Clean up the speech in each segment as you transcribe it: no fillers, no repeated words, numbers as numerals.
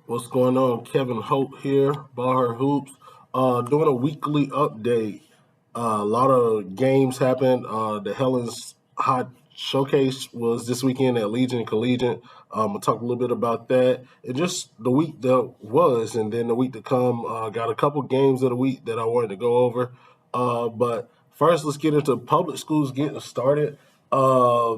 What's going on? Kevin Hope here, BallHer Hoops. Doing a weekly update. A lot of games happened. The Helen's Hot Showcase was this weekend at Legion Collegiate. I'll talk a little bit about that. And just the week that was, and then the week to come. Got a couple games of the week that I wanted to go over. But first, let's get into public schools getting started. Uh,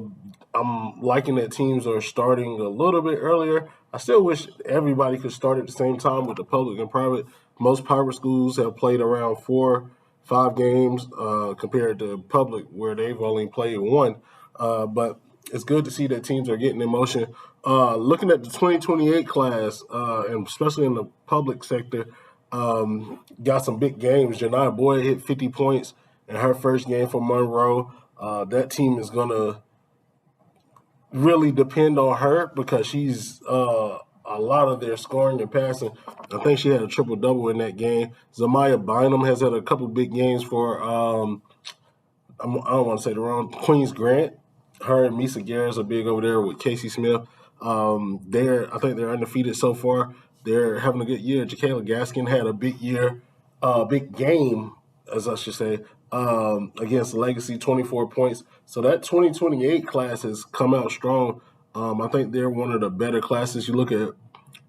I'm liking that teams are starting a little bit earlier. I still wish everybody could start at the same time with the public and private. Most private schools have played around 4, 5 games compared to public, where they've only played one. But it's good to see that teams are getting in motion. Looking at the 2028 class, and especially in the public sector, got some big games. Janiyah Boyd hit 50 points in her first game for Monroe. That team is going to really depend on her because she's a lot of their scoring and passing. I think she had a triple double in that game. Zamaya Bynum has had a couple big games for I don't want to say the wrong Queens Grant. Her and Misa Garris are big over there with Casey Smith. I think they're undefeated so far. They're having a good year. Jacayla Gaskin had a big year, big game, as I should say, against Legacy, 24 points. So that 2028 class has come out strong. I think they're one of the better classes. You look at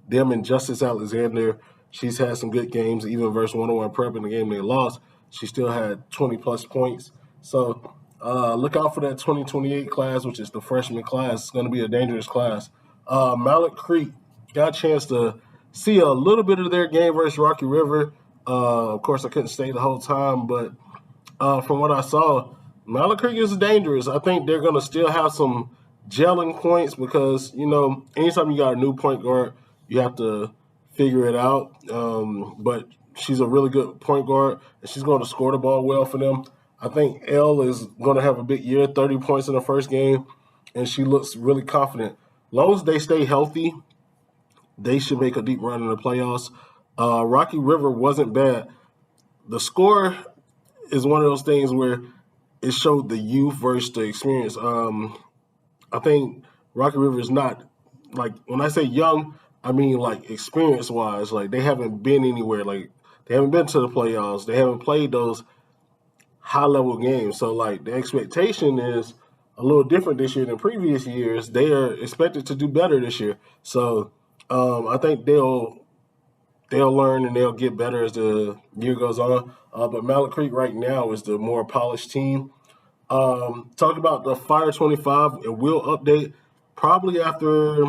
them and Justice Alexander. She's had some good games, even versus 101 Prep in the game they lost. She still had 20-plus points. So look out for that 2028 class, which is the freshman class. It's going to be a dangerous class. Malik Creek got a chance to see a little bit of their game versus Rocky River. Of course, I couldn't stay the whole time, but from what I saw, Malik Creek is dangerous. I think they're going to still have some gelling points because, anytime you got a new point guard, you have to figure it out. But she's a really good point guard, and she's going to score the ball well for them. I think Elle is going to have a big year, 30 points in the first game, and she looks really confident. As long as they stay healthy, they should make a deep run in the playoffs. Rocky River wasn't bad. The score is one of those things where it showed the youth versus the experience. I think Rocky River is not, like, when I say young, I mean like experience wise. Like, they haven't been anywhere. Like, they haven't been to the playoffs. They haven't played those high level games. So, like, the expectation is a little different this year than previous years. They are expected to do better this year. So I think they'll learn and they'll get better as the year goes on. But Malik Creek right now is the more polished team. Talk about the Fire 25, and we'll update probably after,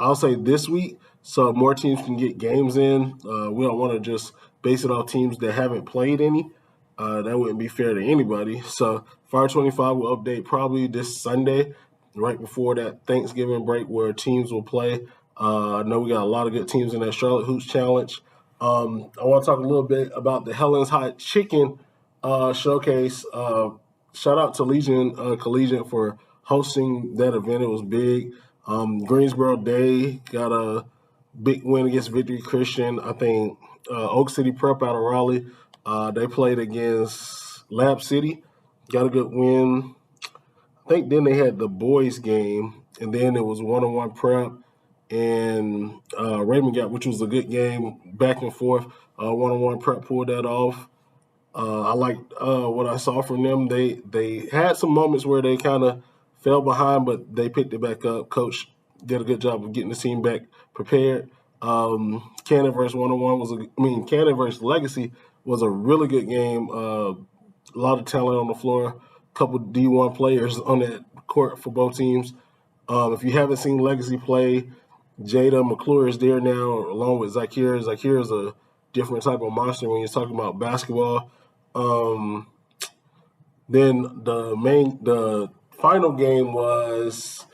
I'll say, this week, so more teams can get games in. We don't want to just base it off teams that haven't played any. That wouldn't be fair to anybody. So Fire 25 will update probably this Sunday, right before that Thanksgiving break where teams will play. I know we got a lot of good teams in that Charlotte Hoops Challenge. I want to talk a little bit about the Helen's Hot Chicken Showcase. Shout out to Legion Collegiate for hosting that event. It was big. Greensboro Day got a big win against Victory Christian. I think Oak City Prep out of Raleigh, they played against Lab City, got a good win. I think then they had the boys game, and then it was 101 Prep and Raymond Gap, which was a good game, back and forth. 101 Prep pulled that off. I liked what I saw from them. They had some moments where they kind of fell behind, but they picked it back up. Coach did a good job of getting the team back prepared. Cannon versus 101 Cannon versus Legacy was a really good game. A lot of talent on the floor. A couple D1 players on that court for both teams. If you haven't seen Legacy play, Jada McClure is there now, along with Zakir. Zakir is a different type of monster when you're talking about basketball. Then the final game was,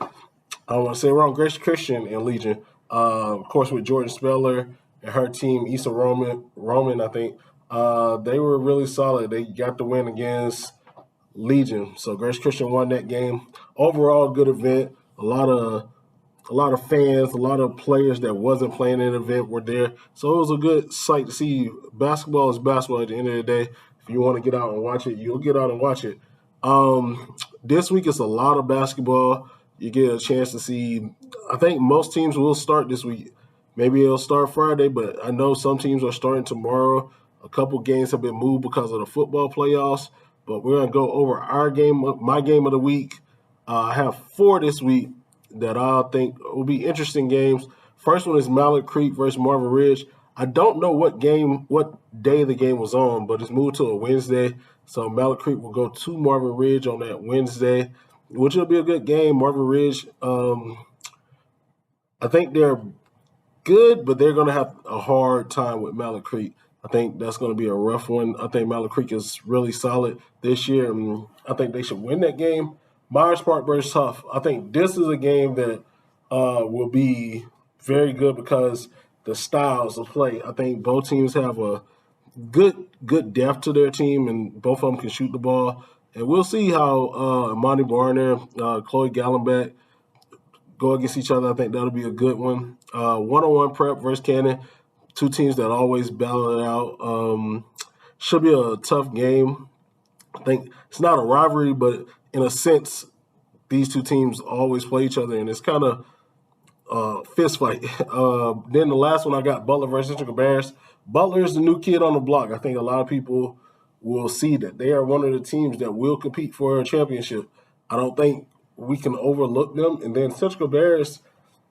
I want to say wrong, Grace Christian and Legion. Of course, with Jordan Speller and her team, Issa Roman, I think. They were really solid. They got the win against Legion. So Grace Christian won that game. Overall, good event. A lot of fans, a lot of players that wasn't playing in the event were there. So it was a good sight to see. Basketball is basketball at the end of the day. If you want to get out and watch it, you'll get out and watch it. This week it's a lot of basketball. You get a chance to see, I think most teams will start this week. Maybe it'll start Friday, but I know some teams are starting tomorrow. A couple games have been moved because of the football playoffs. But we're gonna go over my game of the week. I have four this week that I think will be interesting games. First one is Mallet Creek versus Marvin Ridge. I don't know what day the game was on, but it's moved to a Wednesday. So Mallet Creek will go to Marvin Ridge on that Wednesday, which will be a good game. Marvin Ridge, I think they're good, but they're going to have a hard time with Mallet Creek. I think that's going to be a rough one. I think Mallet Creek is really solid this year, and I think they should win that game. Myers Park versus Tough. I think this is a game that will be very good because the styles of play. I think both teams have a good depth to their team, and both of them can shoot the ball. And we'll see how Monty Barner, Chloe Gallenbeck go against each other. I think that'll be a good one. One-on-one prep versus Cannon. Two teams that always battle it out. Should be a tough game. I think it's not a rivalry, but in a sense, these two teams always play each other, and it's kind of fist fight. Then the last one I got Butler versus Central Bears. Butler is the new kid on the block. I think a lot of people will see that they are one of the teams that will compete for a championship. I don't think we can overlook them. And then Central Bears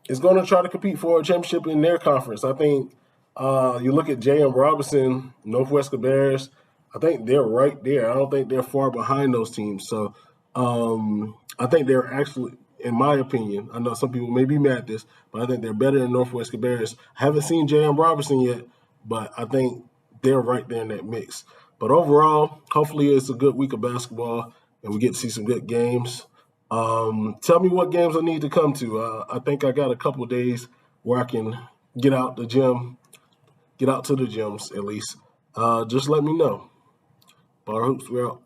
is going to try to compete for a championship in their conference. I think you look at J.M. Robinson, Northwest Bears. I think they're right there. I don't think they're far behind those teams. So I think they're actually, in my opinion, I know some people may be mad at this, but I think they're better than Northwest Bears. I haven't seen J.M. Robinson yet, but I think they're right there in that mix. But overall, hopefully it's a good week of basketball and we get to see some good games. Tell me what games I need to come to. I think I got a couple of days where I can get out the gym, get out to the gyms at least. Just let me know. BallHer Hoops, we're out.